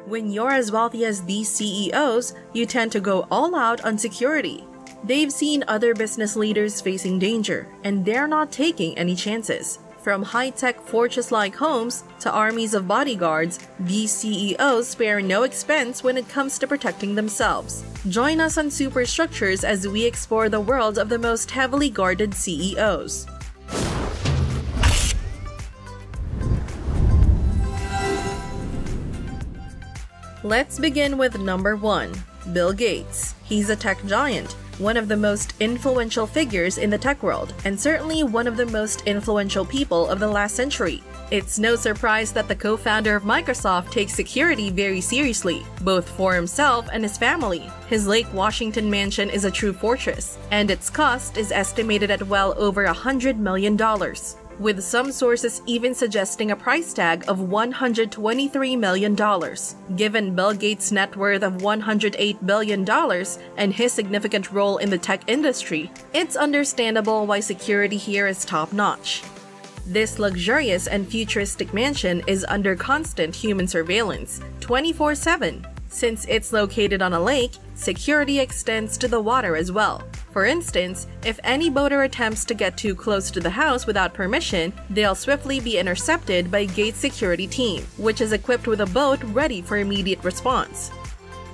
When you're as wealthy as these CEOs, you tend to go all out on security. They've seen other business leaders facing danger, and they're not taking any chances. From high-tech fortress-like homes to armies of bodyguards, these CEOs spare no expense when it comes to protecting themselves. Join us on Superstructures as we explore the world of the most heavily guarded CEOs. Let's begin with number 1, Bill Gates. He's a tech giant, one of the most influential figures in the tech world, and certainly one of the most influential people of the last century. It's no surprise that the co-founder of Microsoft takes security very seriously, both for himself and his family. His Lake Washington mansion is a true fortress, and its cost is estimated at well over $100 million. With some sources even suggesting a price tag of $123 million. Given Bill Gates' net worth of $108 billion and his significant role in the tech industry, it's understandable why security here is top-notch. This luxurious and futuristic mansion is under constant human surveillance, 24/7. Since it's located on a lake, security extends to the water as well. For instance, if any boater attempts to get too close to the house without permission, they'll swiftly be intercepted by Gates' security team, which is equipped with a boat ready for immediate response.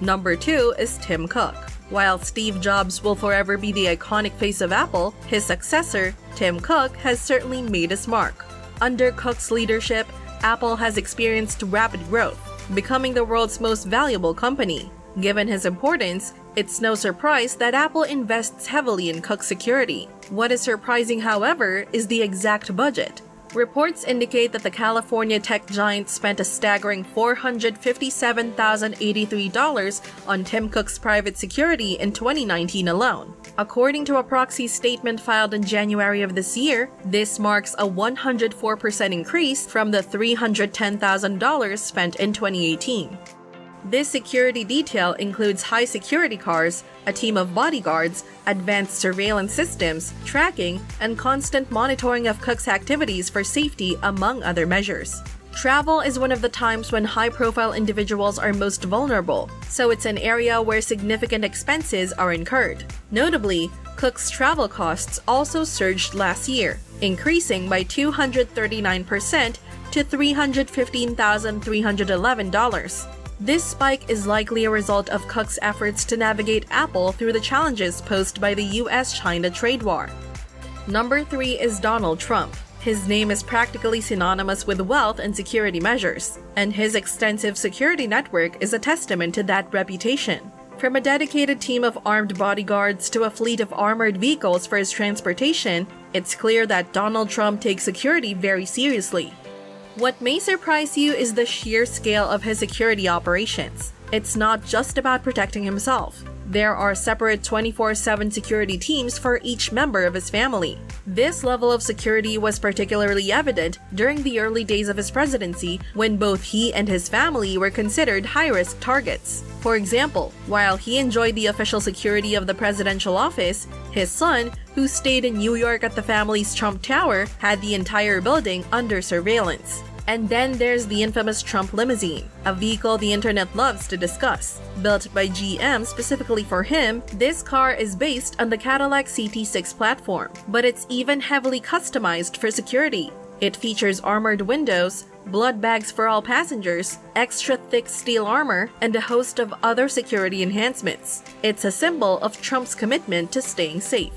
Number 2 is Tim Cook. While Steve Jobs will forever be the iconic face of Apple, his successor, Tim Cook, has certainly made his mark. Under Cook's leadership, Apple has experienced rapid growth, becoming the world's most valuable company. Given his importance, it's no surprise that Apple invests heavily in Cook's security. What is surprising, however, is the exact budget. Reports indicate that the California tech giant spent a staggering $457,083 on Tim Cook's private security in 2019 alone. According to a proxy statement filed in January of this year, this marks a 104% increase from the $310,000 spent in 2018. This security detail includes high-security cars, a team of bodyguards, advanced surveillance systems, tracking, and constant monitoring of Cook's activities for safety, among other measures. Travel is one of the times when high-profile individuals are most vulnerable, so it's an area where significant expenses are incurred. Notably, Cook's travel costs also surged last year, increasing by 239% to $315,311. This spike is likely a result of Cook's efforts to navigate Apple through the challenges posed by the US-China trade war. Number 3 is Donald Trump. His name is practically synonymous with wealth and security measures, and his extensive security network is a testament to that reputation. From a dedicated team of armed bodyguards to a fleet of armored vehicles for his transportation, it's clear that Donald Trump takes security very seriously. What may surprise you is the sheer scale of his security operations. It's not just about protecting himself. There are separate 24/7 security teams for each member of his family. This level of security was particularly evident during the early days of his presidency, when both he and his family were considered high-risk targets. For example, while he enjoyed the official security of the presidential office, his son, who stayed in New York at the family's Trump Tower, had the entire building under surveillance. And then there's the infamous Trump limousine, a vehicle the internet loves to discuss. Built by GM specifically for him, this car is based on the Cadillac CT6 platform, but it's even heavily customized for security. It features armored windows, blood bags for all passengers, extra thick steel armor, and a host of other security enhancements. It's a symbol of Trump's commitment to staying safe.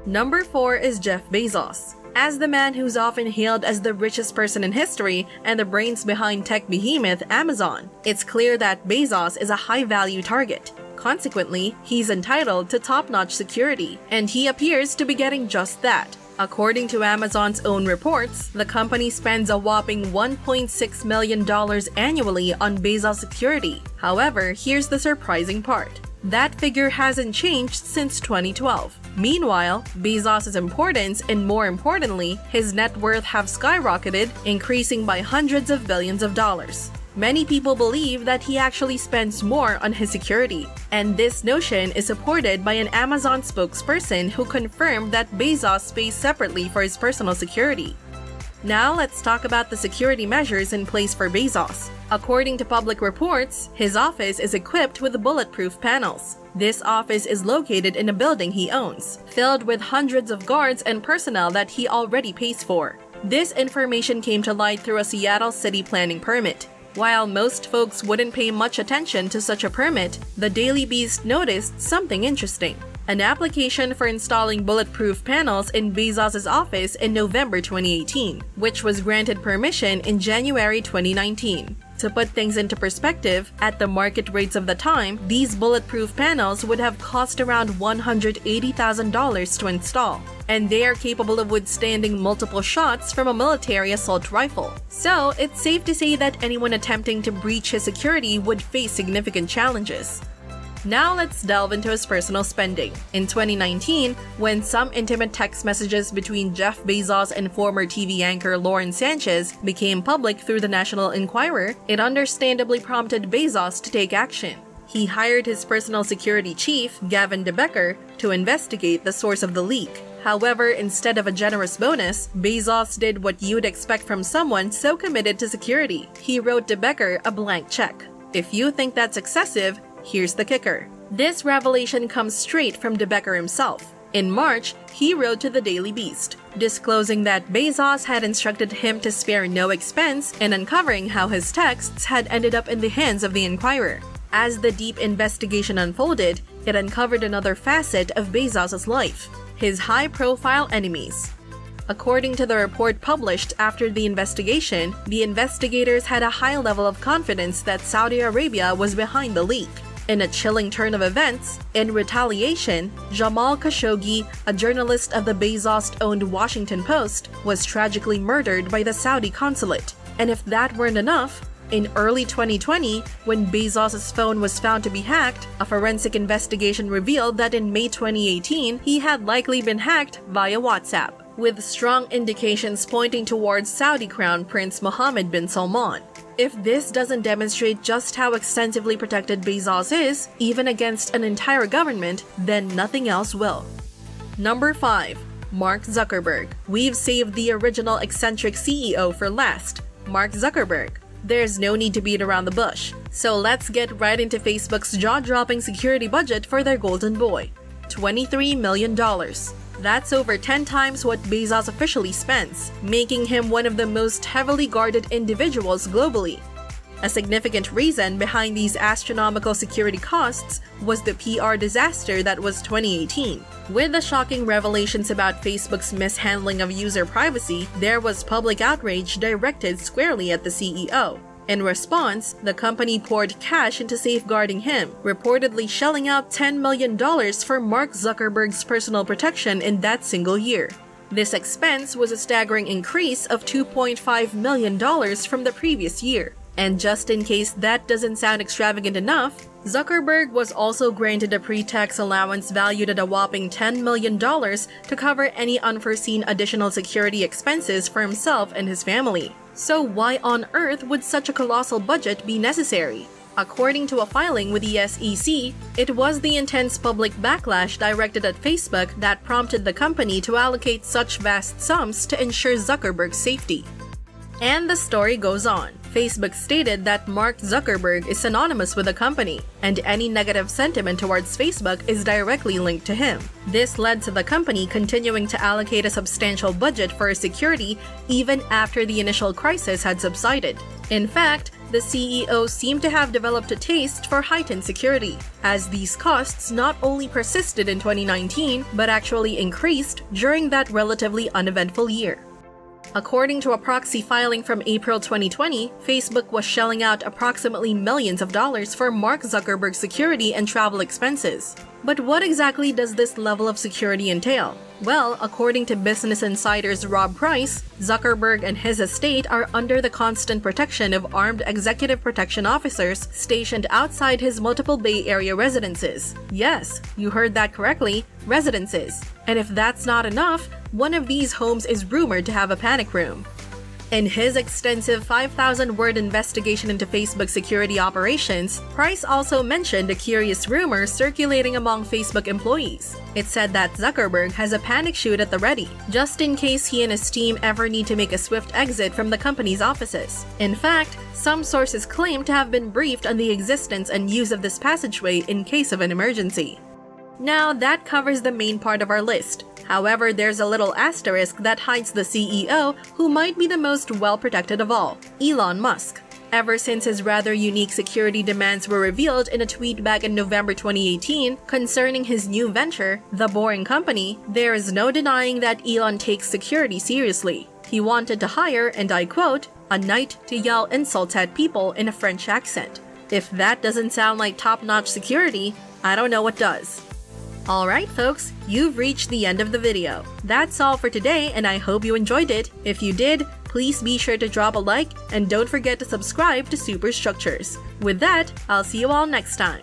Number 4 is Jeff Bezos. As the man who's often hailed as the richest person in history and the brains behind tech behemoth Amazon, it's clear that Bezos is a high-value target. Consequently, he's entitled to top-notch security, and he appears to be getting just that. According to Amazon's own reports, the company spends a whopping $1.6 million annually on Bezos security. However, here's the surprising part. That figure hasn't changed since 2012. Meanwhile, Bezos' importance and, more importantly, his net worth have skyrocketed, increasing by hundreds of billions of dollars. Many people believe that he actually spends more on his security, and this notion is supported by an Amazon spokesperson who confirmed that Bezos pays separately for his personal security. Now let's talk about the security measures in place for Bezos. According to public reports, his office is equipped with bulletproof panels. This office is located in a building he owns, filled with hundreds of guards and personnel that he already pays for. This information came to light through a Seattle city planning permit. While most folks wouldn't pay much attention to such a permit, the Daily Beast noticed something interesting. An application for installing bulletproof panels in Bezos' office in November 2018, which was granted permission in January 2019. To put things into perspective, at the market rates of the time, these bulletproof panels would have cost around $180,000 to install, and they are capable of withstanding multiple shots from a military assault rifle. So, it's safe to say that anyone attempting to breach his security would face significant challenges. Now let's delve into his personal spending. In 2019, when some intimate text messages between Jeff Bezos and former TV anchor Lauren Sanchez became public through the National Enquirer, it understandably prompted Bezos to take action. He hired his personal security chief, Gavin DeBecker, to investigate the source of the leak. However, instead of a generous bonus, Bezos did what you'd expect from someone so committed to security. He wrote DeBecker a blank check. If you think that's excessive, here's the kicker. This revelation comes straight from DeBecker himself. In March, he wrote to the Daily Beast, disclosing that Bezos had instructed him to spare no expense and uncovering how his texts had ended up in the hands of the Enquirer. As the deep investigation unfolded, it uncovered another facet of Bezos' life: his high-profile enemies. According to the report published after the investigation, the investigators had a high level of confidence that Saudi Arabia was behind the leak. In a chilling turn of events, in retaliation, Jamal Khashoggi, a journalist of the Bezos-owned Washington Post, was tragically murdered by the Saudi consulate. And if that weren't enough, in early 2020, when Bezos' phone was found to be hacked, a forensic investigation revealed that in May 2018, he had likely been hacked via WhatsApp, with strong indications pointing towards Saudi Crown Prince Mohammed bin Salman. If this doesn't demonstrate just how extensively protected Bezos is, even against an entire government, then nothing else will. Number 5. Mark Zuckerberg. We've saved the original eccentric CEO for last, Mark Zuckerberg. There's no need to beat around the bush, so let's get right into Facebook's jaw-dropping security budget for their golden boy: $23 million. That's over 10 times what Bezos officially spends, making him one of the most heavily guarded individuals globally. A significant reason behind these astronomical security costs was the PR disaster that was 2018. With the shocking revelations about Facebook's mishandling of user privacy, there was public outrage directed squarely at the CEO. In response, the company poured cash into safeguarding him, reportedly shelling out $10 million for Mark Zuckerberg's personal protection in that single year. This expense was a staggering increase of $2.5 million from the previous year. And just in case that doesn't sound extravagant enough, Zuckerberg was also granted a pre-tax allowance valued at a whopping $10 million to cover any unforeseen additional security expenses for himself and his family. So why on earth would such a colossal budget be necessary? According to a filing with the SEC, it was the intense public backlash directed at Facebook that prompted the company to allocate such vast sums to ensure Zuckerberg's safety. And the story goes on. Facebook stated that Mark Zuckerberg is synonymous with the company, and any negative sentiment towards Facebook is directly linked to him. This led to the company continuing to allocate a substantial budget for security even after the initial crisis had subsided. In fact, the CEO seemed to have developed a taste for heightened security, as these costs not only persisted in 2019 but actually increased during that relatively uneventful year. According to a proxy filing from April 2020, Facebook was shelling out approximately millions of dollars for Mark Zuckerberg's security and travel expenses. But what exactly does this level of security entail? Well, according to Business Insider's Rob Price, Zuckerberg and his estate are under the constant protection of armed executive protection officers stationed outside his multiple Bay Area residences. Yes, you heard that correctly, residences. And if that's not enough, one of these homes is rumored to have a panic room. In his extensive 5,000-word investigation into Facebook's security operations, Price also mentioned a curious rumor circulating among Facebook employees. It said that Zuckerberg has a panic chute at the ready, just in case he and his team ever need to make a swift exit from the company's offices. In fact, some sources claim to have been briefed on the existence and use of this passageway in case of an emergency. Now, that covers the main part of our list. However, there's a little asterisk that hides the CEO who might be the most well-protected of all, Elon Musk. Ever since his rather unique security demands were revealed in a tweet back in November 2018 concerning his new venture, The Boring Company, there is no denying that Elon takes security seriously. He wanted to hire, and I quote, "a knight to yell insults at people in a French accent." If that doesn't sound like top-notch security, I don't know what does. Alright folks, you've reached the end of the video. That's all for today, and I hope you enjoyed it. If you did, please be sure to drop a like and don't forget to subscribe to Superstructures. With that, I'll see you all next time.